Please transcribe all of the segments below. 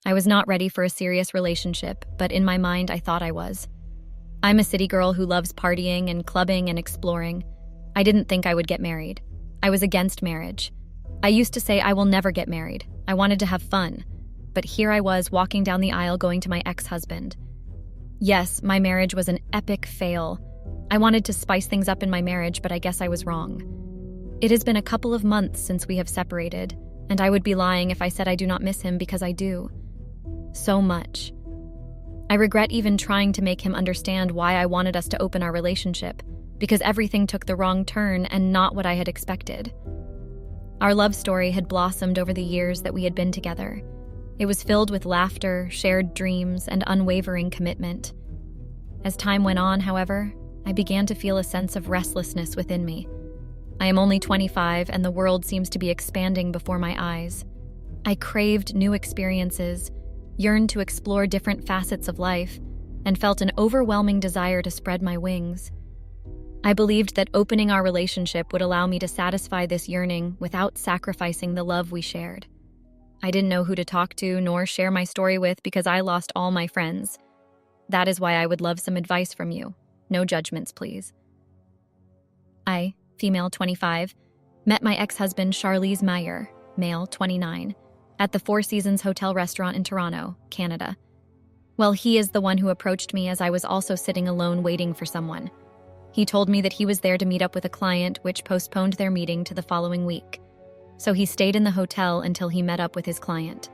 I was not ready for a serious relationship, but in my mind, I thought I was. I'm a city girl who loves partying and clubbing and exploring. I didn't think I would get married. I was against marriage. I used to say I will never get married. I wanted to have fun. But here I was walking down the aisle going to my ex-husband. Yes, my marriage was an epic fail. I wanted to spice things up in my marriage, but I guess I was wrong. It has been a couple of months since we have separated, and I would be lying if I said I do not miss him because I do. So much. I regret even trying to make him understand why I wanted us to open our relationship, because everything took the wrong turn and not what I had expected. Our love story had blossomed over the years that we had been together. It was filled with laughter, shared dreams, and unwavering commitment. As time went on, however, I began to feel a sense of restlessness within me. I am only 25, and the world seems to be expanding before my eyes. I craved new experiences, yearned to explore different facets of life, and felt an overwhelming desire to spread my wings. I believed that opening our relationship would allow me to satisfy this yearning without sacrificing the love we shared. I didn't know who to talk to nor share my story with because I lost all my friends. That is why I would love some advice from you. No judgments, please. I, female 25, met my ex-husband Charlize Meyer, male 29, at the Four Seasons Hotel restaurant in Toronto, Canada. Well, he is the one who approached me as I was also sitting alone waiting for someone. He told me that he was there to meet up with a client, which postponed their meeting to the following week. So he stayed in the hotel until he met up with his client.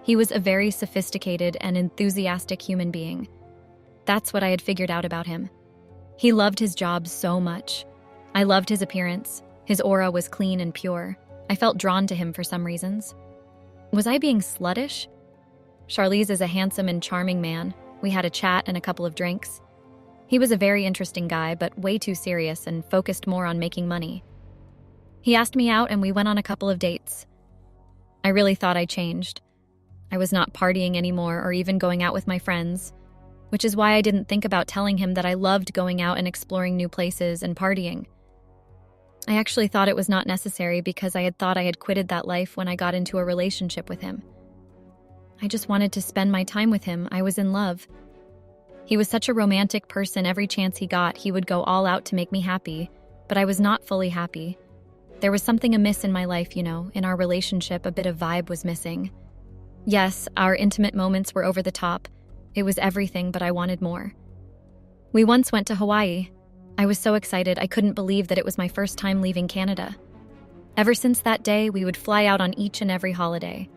He was a very sophisticated and enthusiastic human being. That's what I had figured out about him. He loved his job so much. I loved his appearance. His aura was clean and pure. I felt drawn to him for some reasons. Was I being sluttish? Charlize is a handsome and charming man. We had a chat and a couple of drinks. He was a very interesting guy, but way too serious and focused more on making money. He asked me out and we went on a couple of dates. I really thought I changed. I was not partying anymore or even going out with my friends, which is why I didn't think about telling him that I loved going out and exploring new places and partying. I actually thought it was not necessary because I had thought I had quitted that life when I got into a relationship with him. I just wanted to spend my time with him. I was in love. He was such a romantic person. Every chance he got, he would go all out to make me happy, but I was not fully happy. There was something amiss in my life, in our relationship, a bit of vibe was missing. Yes, our intimate moments were over the top. It was everything, but I wanted more. We once went to Hawaii. I was so excited, I couldn't believe that it was my first time leaving Canada. Ever since that day, we would fly out on each and every holiday.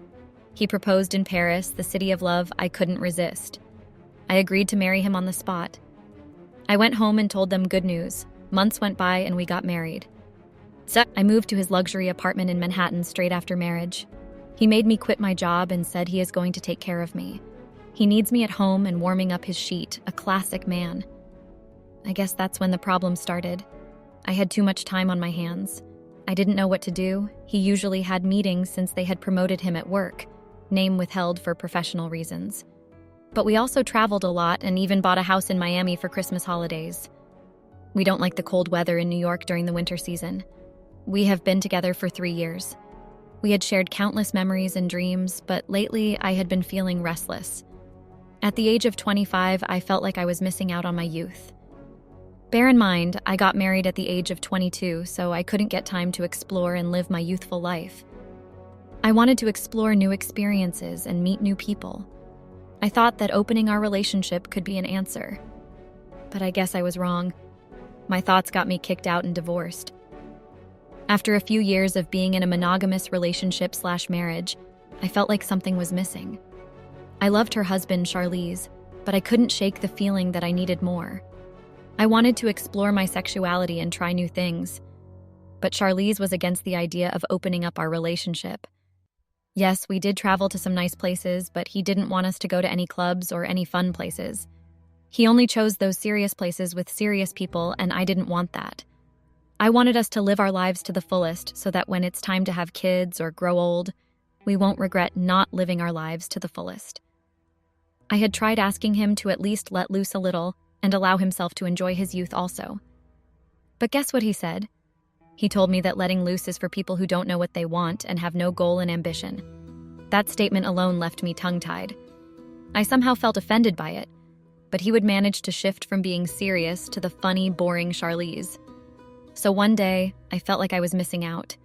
He proposed in Paris, the city of love. I couldn't resist. I agreed to marry him on the spot. I went home and told them good news. Months went by and we got married. So I moved to his luxury apartment in Manhattan straight after marriage. He made me quit my job and said he is going to take care of me. He needs me at home and warming up his sheet, a classic man. I guess that's when the problem started. I had too much time on my hands. I didn't know what to do. He usually had meetings since they had promoted him at work, name withheld for professional reasons. But we also traveled a lot and even bought a house in Miami for Christmas holidays. We don't like the cold weather in New York during the winter season. We have been together for 3 years. We had shared countless memories and dreams, but lately I had been feeling restless. At the age of 25, I felt like I was missing out on my youth. Bear in mind, I got married at the age of 22, so I couldn't get time to explore and live my youthful life. I wanted to explore new experiences and meet new people. I thought that opening our relationship could be an answer. But I guess I was wrong. My thoughts got me kicked out and divorced. After a few years of being in a monogamous relationship/marriage, I felt like something was missing. I loved her husband, Charlize, but I couldn't shake the feeling that I needed more. I wanted to explore my sexuality and try new things, but Charlize was against the idea of opening up our relationship. Yes, we did travel to some nice places, but he didn't want us to go to any clubs or any fun places. He only chose those serious places with serious people, and I didn't want that. I wanted us to live our lives to the fullest so that when it's time to have kids or grow old, we won't regret not living our lives to the fullest. I had tried asking him to at least let loose a little and allow himself to enjoy his youth also. But guess what he said? He told me that letting loose is for people who don't know what they want and have no goal and ambition. That statement alone left me tongue-tied. I somehow felt offended by it, but he would manage to shift from being serious to the funny, boring Charlize. So one day, I felt like I was missing out.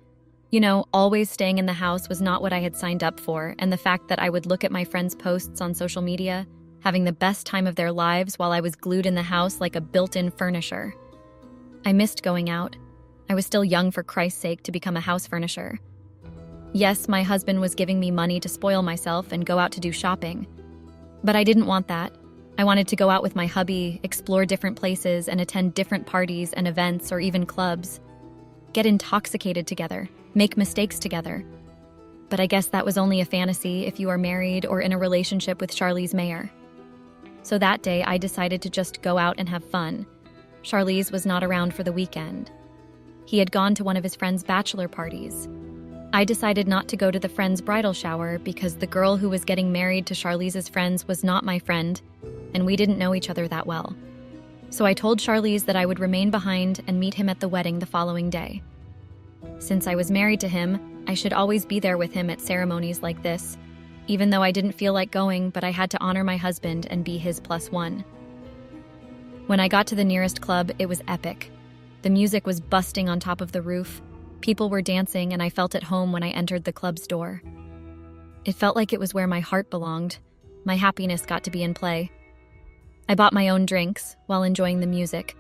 Always staying in the house was not what I had signed up for, and the fact that I would look at my friends' posts on social media, having the best time of their lives while I was glued in the house like a built-in furnisher. I missed going out. I was still young, for Christ's sake, to become a house furnisher. Yes, my husband was giving me money to spoil myself and go out to do shopping. But I didn't want that. I wanted to go out with my hubby, explore different places, and attend different parties and events or even clubs. Get intoxicated together, make mistakes together. But I guess that was only a fantasy if you are married or in a relationship with Charlize Mayer. So that day, I decided to just go out and have fun. Charlize was not around for the weekend. He had gone to one of his friend's bachelor parties. I decided not to go to the friend's bridal shower because the girl who was getting married to Charlize's friends was not my friend, and we didn't know each other that well. So I told Charlize that I would remain behind and meet him at the wedding the following day. Since I was married to him, I should always be there with him at ceremonies like this, even though I didn't feel like going, but I had to honor my husband and be his +1. When I got to the nearest club, it was epic. The music was busting on top of the roof. People were dancing, and I felt at home when I entered the club's door. It felt like it was where my heart belonged. My happiness got to be in play. I bought my own drinks while enjoying the music.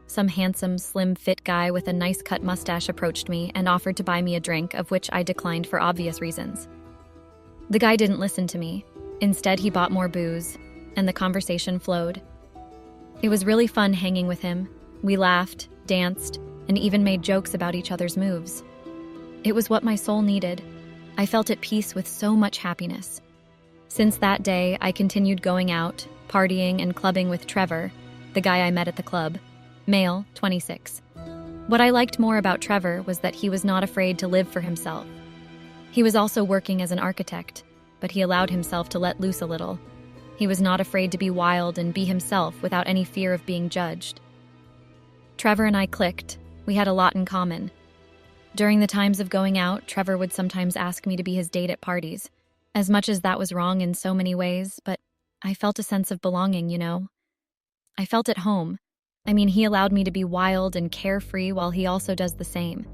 Some handsome, slim-fit guy with a nice-cut mustache approached me and offered to buy me a drink, of which I declined for obvious reasons. The guy didn't listen to me. Instead, he bought more booze, and the conversation flowed. It was really fun hanging with him. We laughed, danced, and even made jokes about each other's moves. It was what my soul needed. I felt at peace with so much happiness. Since that day, I continued going out, partying and clubbing with Trevor, the guy I met at the club, male, 26. What I liked more about Trevor was that he was not afraid to live for himself. He was also working as an architect, but he allowed himself to let loose a little. He was not afraid to be wild and be himself without any fear of being judged. Trevor and I clicked. We had a lot in common. During the times of going out, Trevor would sometimes ask me to be his date at parties. As much as that was wrong in so many ways, but I felt a sense of belonging, I felt at home. He allowed me to be wild and carefree while he also does the same.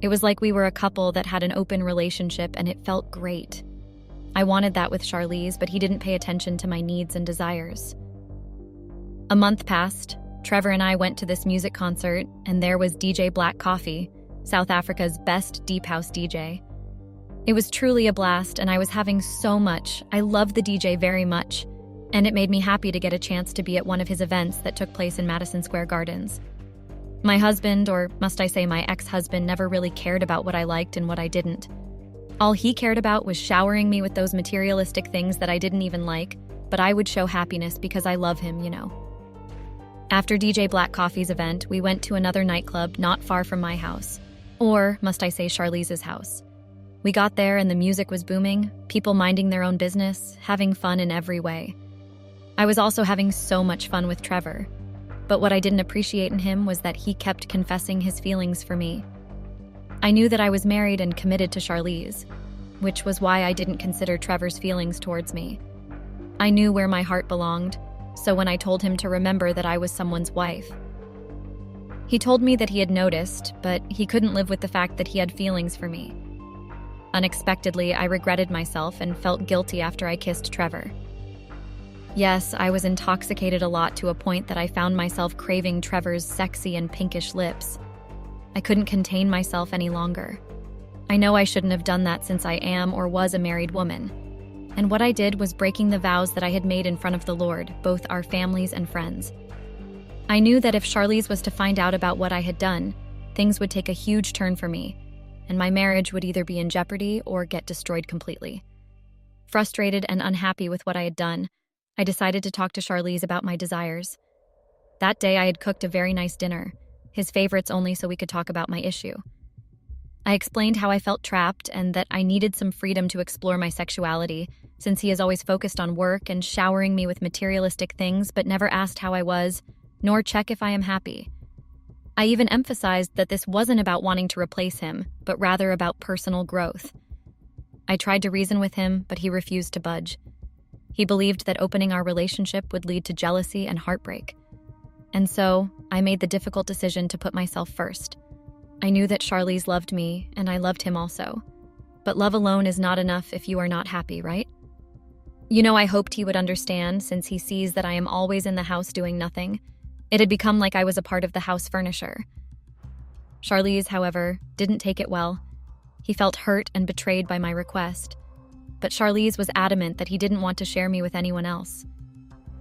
It was like we were a couple that had an open relationship, and it felt great. I wanted that with Charlize, but he didn't pay attention to my needs and desires. A month passed. Trevor and I went to this music concert, and there was DJ Black Coffee, South Africa's best deep house DJ. It was truly a blast, and I was having so much. I loved the DJ very much, and it made me happy to get a chance to be at one of his events that took place in Madison Square Gardens. My husband, or must I say my ex-husband, never really cared about what I liked and what I didn't. All he cared about was showering me with those materialistic things that I didn't even like, but I would show happiness because I love him, After DJ Black Coffee's event, we went to another nightclub not far from my house. Or, must I say, Charlize's house. We got there and the music was booming, people minding their own business, having fun in every way. I was also having so much fun with Trevor. But what I didn't appreciate in him was that he kept confessing his feelings for me. I knew that I was married and committed to Charlize, which was why I didn't consider Trevor's feelings towards me. I knew where my heart belonged, so when I told him to remember that I was someone's wife. He told me that he had noticed, but he couldn't live with the fact that he had feelings for me. Unexpectedly, I regretted myself and felt guilty after I kissed Trevor. Yes, I was intoxicated a lot to a point that I found myself craving Trevor's sexy and pinkish lips. I couldn't contain myself any longer. I know I shouldn't have done that since I am or was a married woman. And what I did was breaking the vows that I had made in front of the Lord, both our families and friends. I knew that if Charlize was to find out about what I had done, things would take a huge turn for me, and my marriage would either be in jeopardy or get destroyed completely. Frustrated and unhappy with what I had done, I decided to talk to Charlize about my desires. That day I had cooked a very nice dinner, his favorites only so we could talk about my issue. I explained how I felt trapped and that I needed some freedom to explore my sexuality, since he is always focused on work and showering me with materialistic things but never asked how I was, nor check if I am happy. I even emphasized that this wasn't about wanting to replace him, but rather about personal growth. I I tried to reason with him, but he refused to budge. He believed that opening our relationship would lead to jealousy and heartbreak. And so, I made the difficult decision to put myself first. I knew that Charlize loved me, and I loved him also. But love alone is not enough if you are not happy, right? I hoped he would understand, since he sees that I am always in the house doing nothing. It had become like I was a part of the house furniture. Charlize, however, didn't take it well. He felt hurt and betrayed by my request. But Charlize was adamant that he didn't want to share me with anyone else.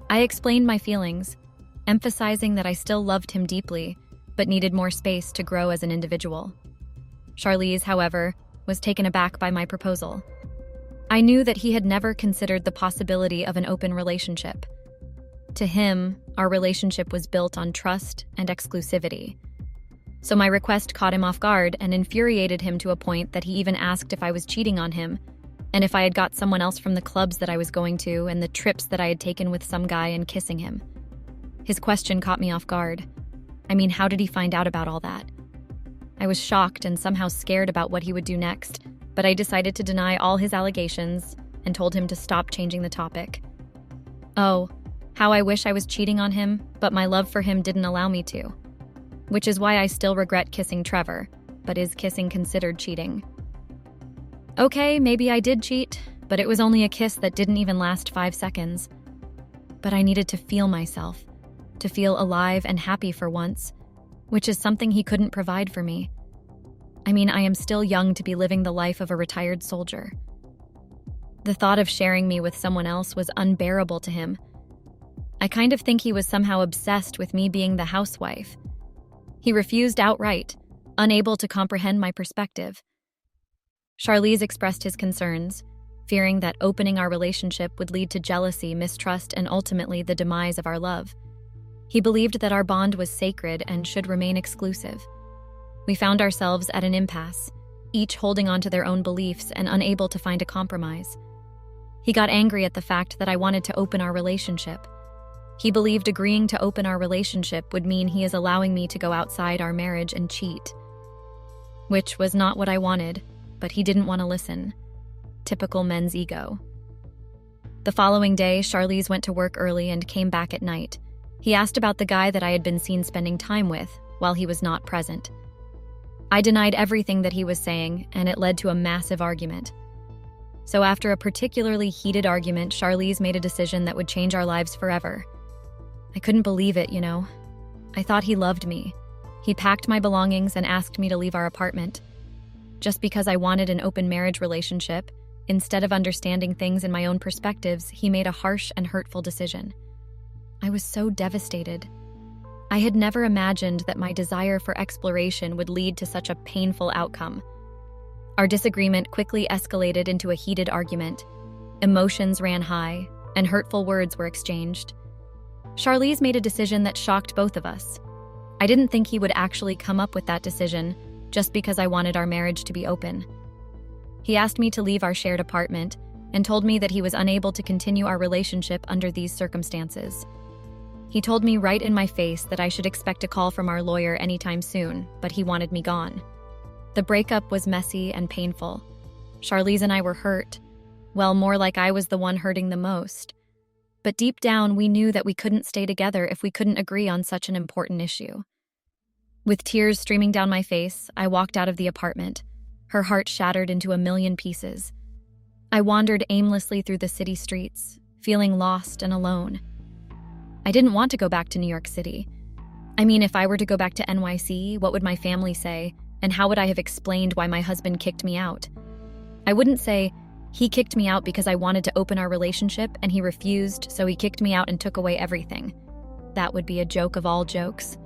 I explained my feelings, emphasizing that I still loved him deeply, but needed more space to grow as an individual. Charlize, however, was taken aback by my proposal. I knew that he had never considered the possibility of an open relationship. To him, our relationship was built on trust and exclusivity. So my request caught him off guard and infuriated him to a point that he even asked if I was cheating on him, and if I had got someone else from the clubs that I was going to and the trips that I had taken with some guy and kissing him. His question caught me off guard. How did he find out about all that? I was shocked and somehow scared about what he would do next, but I decided to deny all his allegations and told him to stop changing the topic. Oh, how I wish I was cheating on him, but my love for him didn't allow me to. Which is why I still regret kissing Trevor, but is kissing considered cheating? Okay, maybe I did cheat, but it was only a kiss that didn't even last 5 seconds. But I needed to feel myself, to feel alive and happy for once, which is something he couldn't provide for me. I am still young to be living the life of a retired soldier. The thought of sharing me with someone else was unbearable to him. I kind of think he was somehow obsessed with me being the housewife. He refused outright, unable to comprehend my perspective. Charlize expressed his concerns, fearing that opening our relationship would lead to jealousy, mistrust, and ultimately the demise of our love. He believed that our bond was sacred and should remain exclusive. We found ourselves at an impasse, each holding on to their own beliefs and unable to find a compromise. He got angry at the fact that I wanted to open our relationship. He believed agreeing to open our relationship would mean he is allowing me to go outside our marriage and cheat. Which was not what I wanted, but he didn't want to listen. Typical men's ego. The following day, Charlize went to work early and came back at night. He asked about the guy that I had been seen spending time with while he was not present. I denied everything that he was saying, and it led to a massive argument. So after a particularly heated argument, Charlize made a decision that would change our lives forever. I couldn't believe it, I thought he loved me. He packed my belongings and asked me to leave our apartment. Just because I wanted an open marriage relationship, instead of understanding things in my own perspectives, he made a harsh and hurtful decision. I was so devastated. I had never imagined that my desire for exploration would lead to such a painful outcome. Our disagreement quickly escalated into a heated argument. Emotions ran high, and hurtful words were exchanged. Charlize made a decision that shocked both of us. I didn't think he would actually come up with that decision just because I wanted our marriage to be open. He asked me to leave our shared apartment and told me that he was unable to continue our relationship under these circumstances. He told me right in my face that I should expect a call from our lawyer anytime soon, but he wanted me gone. The breakup was messy and painful. Charlize and I were hurt. Well, more like I was the one hurting the most. But deep down, we knew that we couldn't stay together if we couldn't agree on such an important issue. With tears streaming down my face, I walked out of the apartment, her heart shattered into a million pieces. I wandered aimlessly through the city streets, feeling lost and alone. I didn't want to go back to New York City. If I were to go back to NYC, what would my family say, and how would I have explained why my husband kicked me out? I wouldn't say, he kicked me out because I wanted to open our relationship and he refused, so he kicked me out and took away everything. That would be a joke of all jokes.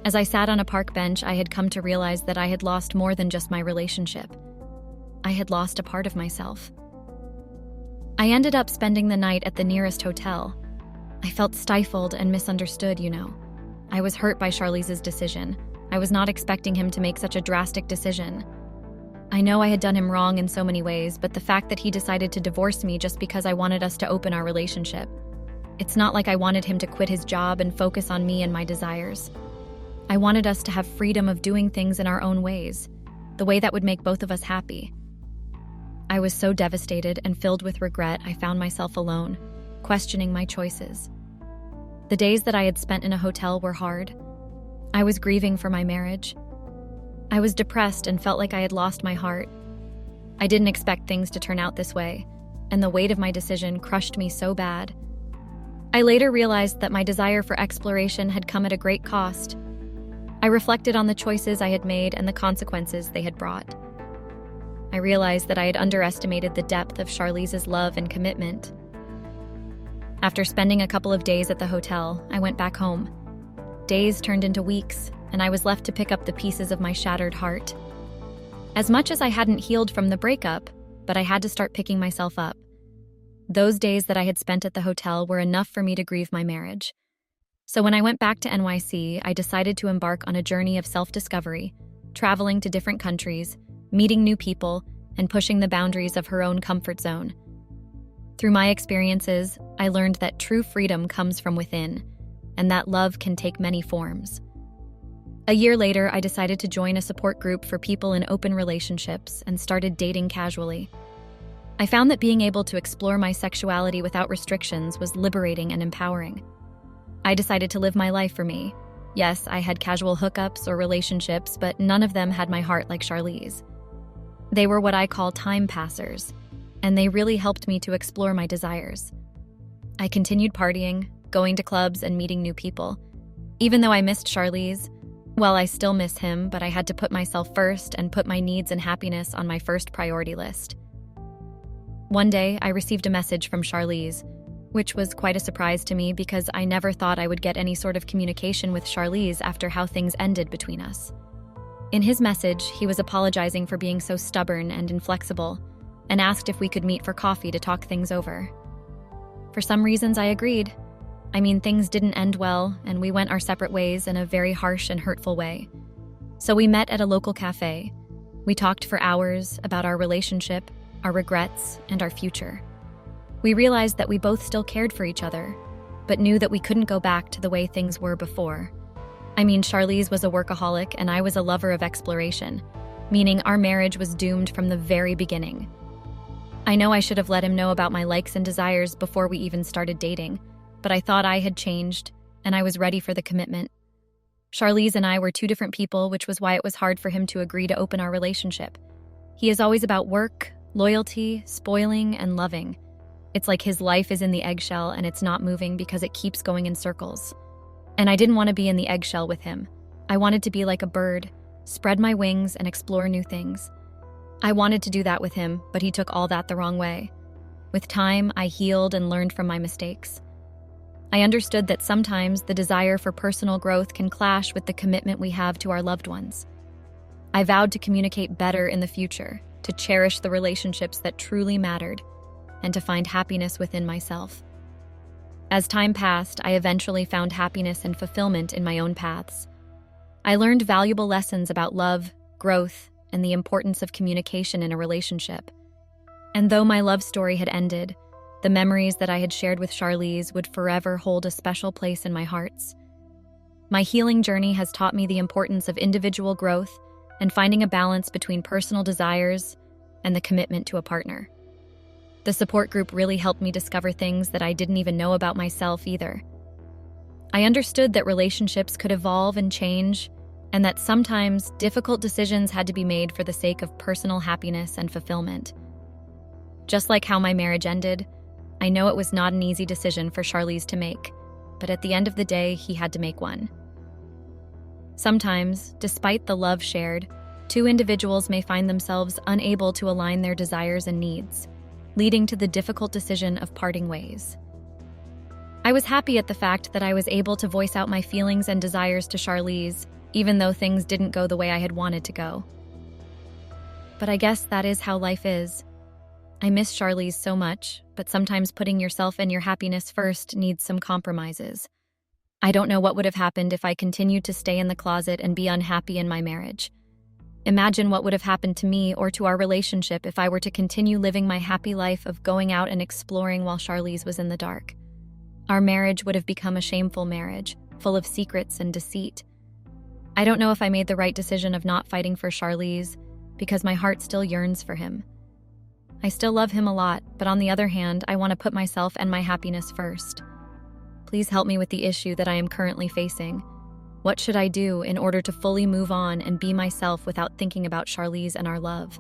As I sat on a park bench, I had come to realize that I had lost more than just my relationship. I had lost a part of myself. I ended up spending the night at the nearest hotel. I felt stifled and misunderstood, I was hurt by Charlize's decision. I was not expecting him to make such a drastic decision. I know I had done him wrong in so many ways, but the fact that he decided to divorce me just because I wanted us to open our relationship. It's not like I wanted him to quit his job and focus on me and my desires. I wanted us to have freedom of doing things in our own ways, the way that would make both of us happy. I was so devastated and filled with regret, I found myself alone, questioning my choices. The days that I had spent in a hotel were hard. I was grieving for my marriage. I was depressed and felt like I had lost my heart. I didn't expect things to turn out this way, and the weight of my decision crushed me so bad. I later realized that my desire for exploration had come at a great cost. I reflected on the choices I had made and the consequences they had brought. I realized that I had underestimated the depth of Charlize's love and commitment. After spending a couple of days at the hotel, I went back home. Days turned into weeks, and I was left to pick up the pieces of my shattered heart. As much as I hadn't healed from the breakup, but I had to start picking myself up. Those days that I had spent at the hotel were enough for me to grieve my marriage. So when I went back to NYC, I decided to embark on a journey of self-discovery, traveling to different countries, meeting new people, and pushing the boundaries of her own comfort zone. Through my experiences, I learned that true freedom comes from within, and that love can take many forms. A year later, I decided to join a support group for people in open relationships and started dating casually. I found that being able to explore my sexuality without restrictions was liberating and empowering. I decided to live my life for me. Yes, I had casual hookups or relationships, but none of them had my heart like Charlize. They were what I call time passers, and they really helped me to explore my desires. I continued partying, going to clubs, and meeting new people. Even though I missed Charlize, well, I still miss him, but I had to put myself first and put my needs and happiness on my first priority list. One day, I received a message from Charlize, which was quite a surprise to me because I never thought I would get any sort of communication with Charlize after how things ended between us. In his message, he was apologizing for being so stubborn and inflexible, and asked if we could meet for coffee to talk things over. For some reasons, I agreed. I mean, things didn't end well, and we went our separate ways in a very harsh and hurtful way. So we met at a local cafe. We talked for hours about our relationship, our regrets, and our future. We realized that we both still cared for each other, but knew that we couldn't go back to the way things were before. I mean, Charlize was a workaholic and I was a lover of exploration, meaning our marriage was doomed from the very beginning. I know I should have let him know about my likes and desires before we even started dating, but I thought I had changed and I was ready for the commitment. Charlize and I were two different people, which was why it was hard for him to agree to open our relationship. He is always about work, loyalty, spoiling, and loving. It's like his life is in the eggshell and it's not moving because it keeps going in circles. And I didn't want to be in the eggshell with him. I wanted to be like a bird, spread my wings and explore new things. I wanted to do that with him, but he took all that the wrong way. With time, I healed and learned from my mistakes. I understood that sometimes the desire for personal growth can clash with the commitment we have to our loved ones. I vowed to communicate better in the future, to cherish the relationships that truly mattered, and to find happiness within myself. As time passed, I eventually found happiness and fulfillment in my own paths. I learned valuable lessons about love, growth, and the importance of communication in a relationship. And though my love story had ended, the memories that I had shared with Charlize would forever hold a special place in my hearts. My healing journey has taught me the importance of individual growth and finding a balance between personal desires and the commitment to a partner. The support group really helped me discover things that I didn't even know about myself either. I understood that relationships could evolve and change, and that sometimes difficult decisions had to be made for the sake of personal happiness and fulfillment. Just like how my marriage ended, I know it was not an easy decision for Charlize to make, but at the end of the day, he had to make one. Sometimes, despite the love shared, two individuals may find themselves unable to align their desires and needs, leading to the difficult decision of parting ways. I was happy at the fact that I was able to voice out my feelings and desires to Charlize, even though things didn't go the way I had wanted to go. But I guess that is how life is. I miss Charlize so much, but sometimes putting yourself and your happiness first needs some compromises. I don't know what would have happened if I continued to stay in the closet and be unhappy in my marriage. Imagine what would have happened to me or to our relationship if I were to continue living my happy life of going out and exploring while Charlize was in the dark. Our marriage would have become a shameful marriage, full of secrets and deceit. I don't know if I made the right decision of not fighting for Charlize, because my heart still yearns for him. I still love him a lot, but on the other hand, I want to put myself and my happiness first. Please help me with the issue that I am currently facing. What should I do in order to fully move on and be myself without thinking about Charlize and our love?